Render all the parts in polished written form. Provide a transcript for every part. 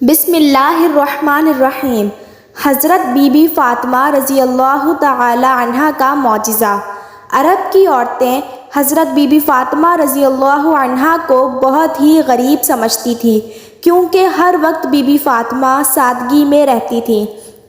بسم اللہ الرحمن الرحیم۔ حضرت بی بی فاطمہ رضی اللہ تعالی عنہ کا معجزہ۔ عرب کی عورتیں حضرت بی بی فاطمہ رضی اللہ عنہ کو بہت ہی غریب سمجھتی تھی، کیونکہ ہر وقت بی بی فاطمہ سادگی میں رہتی تھیں۔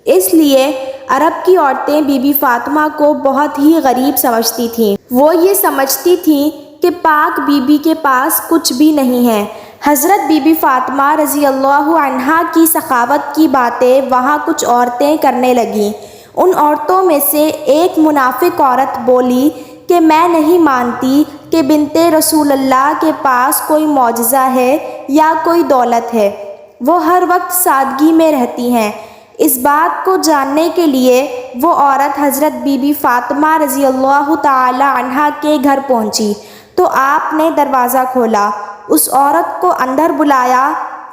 اس لیے عرب کی عورتیں بی بی فاطمہ کو بہت ہی غریب سمجھتی تھیں۔ وہ یہ سمجھتی تھیں کہ پاک بی بی کے پاس کچھ بھی نہیں ہے۔ حضرت بی بی فاطمہ رضی اللہ عنہا کی سخاوت کی باتیں وہاں کچھ عورتیں کرنے لگیں۔ ان عورتوں میں سے ایک منافق عورت بولی کہ میں نہیں مانتی کہ بنت رسول اللہ کے پاس کوئی معجزہ ہے یا کوئی دولت ہے، وہ ہر وقت سادگی میں رہتی ہیں۔ اس بات کو جاننے کے لیے وہ عورت حضرت بی بی فاطمہ رضی اللہ تعالی عنہا کے گھر پہنچی تو آپ نے دروازہ کھولا، اس عورت کو اندر بلایا،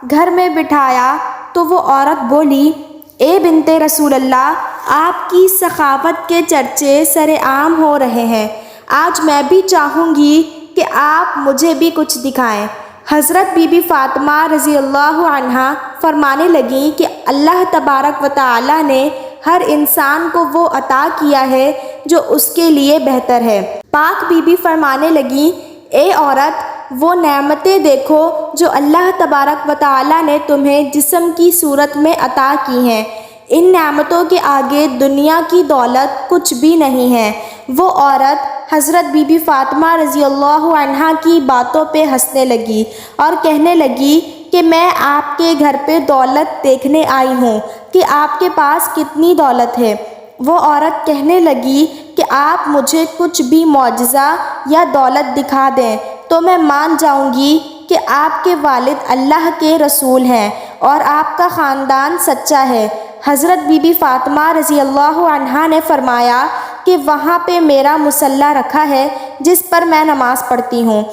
گھر میں بٹھایا تو وہ عورت بولی، اے بنت رسول اللہ، آپ کی سخاوت کے چرچے سر عام ہو رہے ہیں، آج میں بھی چاہوں گی کہ آپ مجھے بھی کچھ دکھائیں۔ حضرت بی بی فاطمہ رضی اللہ عنہا فرمانے لگیں کہ اللہ تبارک و تعالی نے ہر انسان کو وہ عطا کیا ہے جو اس کے لیے بہتر ہے۔ پاک بی بی فرمانے لگیں، اے عورت، وہ نعمتیں دیکھو جو اللہ تبارک و تعالی نے تمہیں جسم کی صورت میں عطا کی ہیں، ان نعمتوں کے آگے دنیا کی دولت کچھ بھی نہیں ہے۔ وہ عورت حضرت بی بی فاطمہ رضی اللہ عنہا کی باتوں پہ ہنسنے لگی اور کہنے لگی کہ میں آپ کے گھر پہ دولت دیکھنے آئی ہوں کہ آپ کے پاس کتنی دولت ہے۔ وہ عورت کہنے لگی کہ آپ مجھے کچھ بھی معجزہ یا دولت دکھا دیں تو میں مان جاؤں گی کہ آپ کے والد اللہ کے رسول ہیں اور آپ کا خاندان سچا ہے۔ حضرت بی بی فاطمہ رضی اللہ عنہا نے فرمایا کہ وہاں پہ میرا مصلی رکھا ہے جس پر میں نماز پڑھتی ہوں،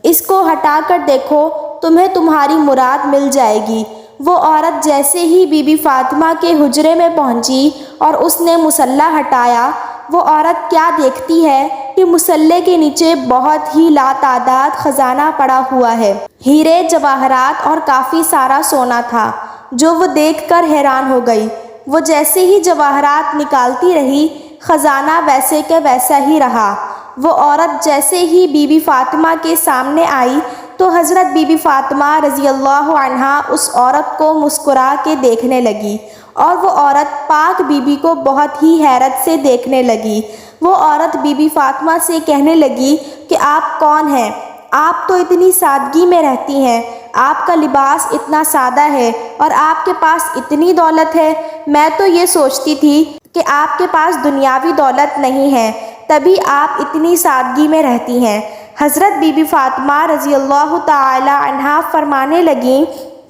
اس کو ہٹا کر دیکھو، تمہیں تمہاری مراد مل جائے گی۔ وہ عورت جیسے ہی بی بی فاطمہ کے حجرے میں پہنچی اور اس نے مصلی ہٹایا، وہ عورت کیا دیکھتی ہے کہ مصلی کے نیچے بہت ہی لاتعداد خزانہ پڑا ہوا ہے، ہیرے جواہرات اور کافی سارا سونا تھا، جو وہ دیکھ کر حیران ہو گئی۔ وہ جیسے ہی جواہرات نکالتی رہی، خزانہ ویسے کے ویسا ہی رہا۔ وہ عورت جیسے ہی بی بی فاطمہ کے سامنے آئی تو حضرت بی بی فاطمہ رضی اللہ عنہا اس عورت کو مسکرا کے دیکھنے لگی اور وہ عورت پاک بی بی کو بہت ہی حیرت سے دیکھنے لگی۔ وہ عورت بی بی فاطمہ سے کہنے لگی کہ آپ کون ہیں؟ آپ تو اتنی سادگی میں رہتی ہیں، آپ کا لباس اتنا سادہ ہے اور آپ کے پاس اتنی دولت ہے، میں تو یہ سوچتی تھی کہ آپ کے پاس دنیاوی دولت نہیں ہے، تبھی آپ اتنی سادگی میں رہتی ہیں۔ حضرت بی بی فاطمہ رضی اللہ تعالی عنہا فرمانے لگیں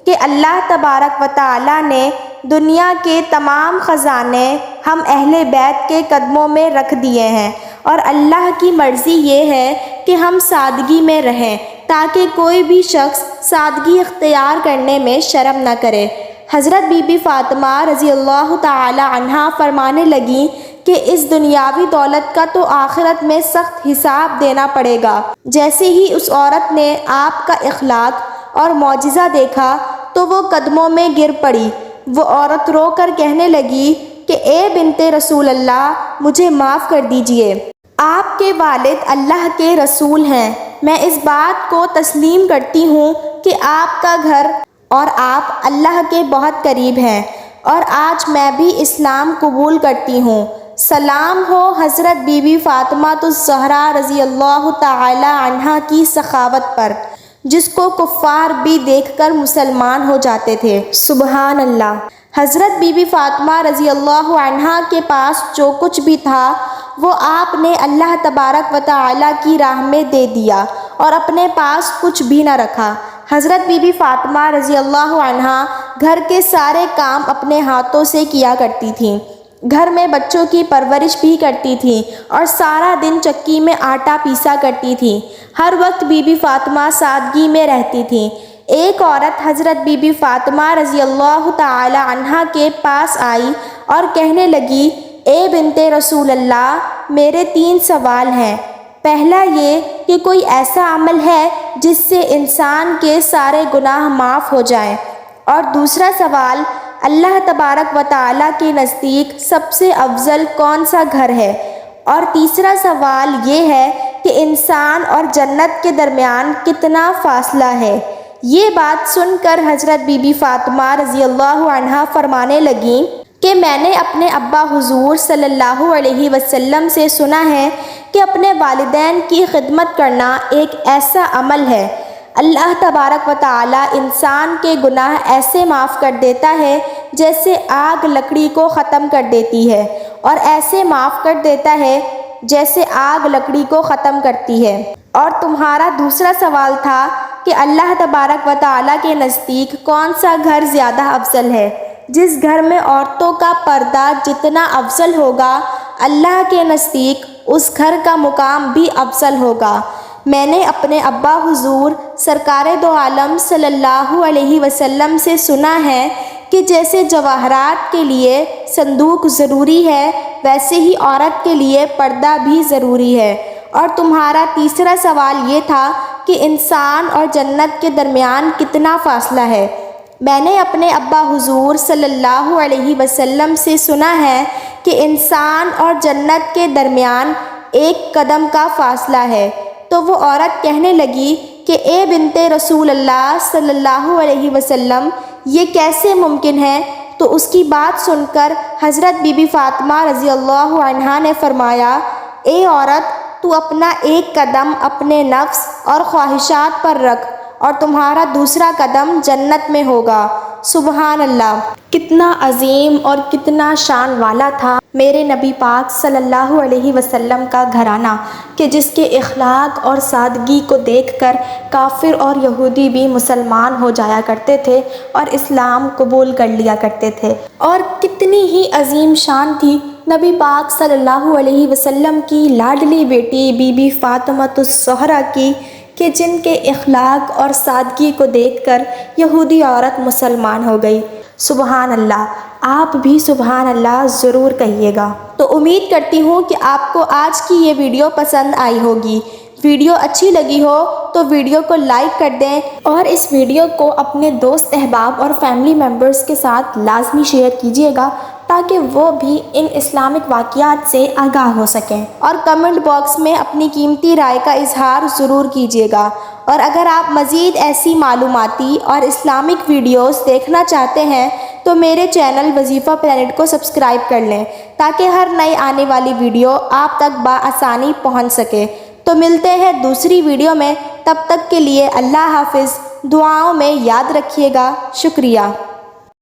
کہ اللہ تبارک و تعالی نے دنیا کے تمام خزانے ہم اہل بیت کے قدموں میں رکھ دیے ہیں، اور اللہ کی مرضی یہ ہے کہ ہم سادگی میں رہیں تاکہ کوئی بھی شخص سادگی اختیار کرنے میں شرم نہ کرے۔ حضرت بی بی فاطمہ رضی اللہ تعالی عنہا فرمانے لگیں کہ اس دنیاوی دولت کا تو آخرت میں سخت حساب دینا پڑے گا۔ جیسے ہی اس عورت نے آپ کا اخلاق اور معجزہ دیکھا تو وہ قدموں میں گر پڑی۔ وہ عورت رو کر کہنے لگی کہ اے بنت رسول اللہ، مجھے معاف کر دیجئے، آپ کے والد اللہ کے رسول ہیں، میں اس بات کو تسلیم کرتی ہوں کہ آپ کا گھر اور آپ اللہ کے بہت قریب ہیں، اور آج میں بھی اسلام قبول کرتی ہوں۔ سلام ہو حضرت بی بی فاطمہ الزہرا رضی اللہ تعالی عنہا کی سخاوت پر، جس کو کفار بھی دیکھ کر مسلمان ہو جاتے تھے۔ سبحان اللہ۔ حضرت بی بی فاطمہ رضی اللہ عنہا کے پاس جو کچھ بھی تھا وہ آپ نے اللہ تبارک و تعالی کی راہ میں دے دیا اور اپنے پاس کچھ بھی نہ رکھا۔ حضرت بی بی فاطمہ رضی اللہ عنہا گھر کے سارے کام اپنے ہاتھوں سے کیا کرتی تھیں، گھر میں بچوں کی پرورش بھی کرتی تھیں اور سارا دن چکی میں آٹا پیسا کرتی تھیں۔ ہر وقت بی بی فاطمہ سادگی میں رہتی تھیں۔ ایک عورت حضرت بی بی فاطمہ رضی اللہ تعالی عنہا کے پاس آئی اور کہنے لگی، اے بنت رسول اللہ، میرے 3 سوال ہیں۔ پہلا یہ کہ کوئی ایسا عمل ہے جس سے انسان کے سارے گناہ معاف ہو جائیں، اور دوسرا سوال، اللہ تبارک و تعالیٰ کے نزدیک سب سے افضل کون سا گھر ہے؟ اور تیسرا سوال یہ ہے کہ انسان اور جنت کے درمیان کتنا فاصلہ ہے؟ یہ بات سن کر حضرت بی بی فاطمہ رضی اللہ عنہا فرمانے لگیں کہ میں نے اپنے ابا حضور صلی اللہ علیہ وسلم سے سنا ہے کہ اپنے والدین کی خدمت کرنا ایک ایسا عمل ہے، اللہ تبارک و تعالیٰ انسان کے گناہ ایسے معاف کر دیتا ہے جیسے آگ لکڑی کو ختم کر دیتی ہے، اور ایسے معاف کر دیتا ہے جیسے آگ لکڑی کو ختم کرتی ہے۔ اور تمہارا دوسرا سوال تھا کہ اللہ تبارک و تعالیٰ کے نزدیک کون سا گھر زیادہ افضل ہے؟ جس گھر میں عورتوں کا پردہ جتنا افضل ہوگا، اللہ کے نزدیک اس گھر کا مقام بھی افضل ہوگا۔ میں نے اپنے ابا حضور سرکار دو عالم صلی اللہ علیہ وسلم سے سنا ہے کہ جیسے جواہرات کے لیے صندوق ضروری ہے، ویسے ہی عورت کے لیے پردہ بھی ضروری ہے۔ اور تمہارا تیسرا سوال یہ تھا کہ انسان اور جنت کے درمیان کتنا فاصلہ ہے؟ میں نے اپنے ابا حضور صلی اللہ علیہ وسلم سے سنا ہے کہ انسان اور جنت کے درمیان ایک قدم کا فاصلہ ہے۔ تو وہ عورت کہنے لگی کہ اے بنت رسول اللہ صلی اللہ علیہ وسلم، یہ کیسے ممکن ہے؟ تو اس کی بات سن کر حضرت بی بی فاطمہ رضی اللہ عنہا نے فرمایا، اے عورت، تو اپنا ایک قدم اپنے نفس اور خواہشات پر رکھ اور تمہارا دوسرا قدم جنت میں ہوگا۔ سبحان اللہ! کتنا عظیم اور کتنا شان والا تھا میرے نبی پاک صلی اللہ علیہ وسلم کا گھرانہ کہ جس کے اخلاق اور سادگی کو دیکھ کر کافر اور یہودی بھی مسلمان ہو جایا کرتے تھے اور اسلام قبول کر لیا کرتے تھے۔ اور کتنی ہی عظیم شان تھی نبی پاک صلی اللہ علیہ وسلم کی لاڈلی بیٹی بی بی فاطمۃ الزہرا کی کہ جن کے اخلاق اور سادگی کو دیکھ کر یہودی عورت مسلمان ہو گئی۔ سبحان اللہ! آپ بھی سبحان اللہ ضرور کہیے گا۔ تو امید کرتی ہوں کہ آپ کو آج کی یہ ویڈیو پسند آئی ہوگی۔ ویڈیو اچھی لگی ہو تو ویڈیو کو لائک کر دیں اور اس ویڈیو کو اپنے دوست احباب اور فیملی ممبرز کے ساتھ لازمی شیئر کیجیے گا تاکہ وہ بھی ان اسلامک واقعات سے آگاہ ہو سکیں، اور کمنٹ باکس میں اپنی قیمتی رائے کا اظہار ضرور کیجیے گا۔ اور اگر آپ مزید ایسی معلوماتی اور اسلامک ویڈیوز دیکھنا چاہتے ہیں تو میرے چینل وظیفہ پلانٹ کو سبسکرائب کر لیں تاکہ ہر نئی آنے والی ویڈیو آپ تک بآسانی پہنچ سکے۔ تو ملتے ہیں دوسری ویڈیو میں، تب تک کے لیے اللہ حافظ، دعاؤں میں یاد رکھیے گا۔ شکریہ۔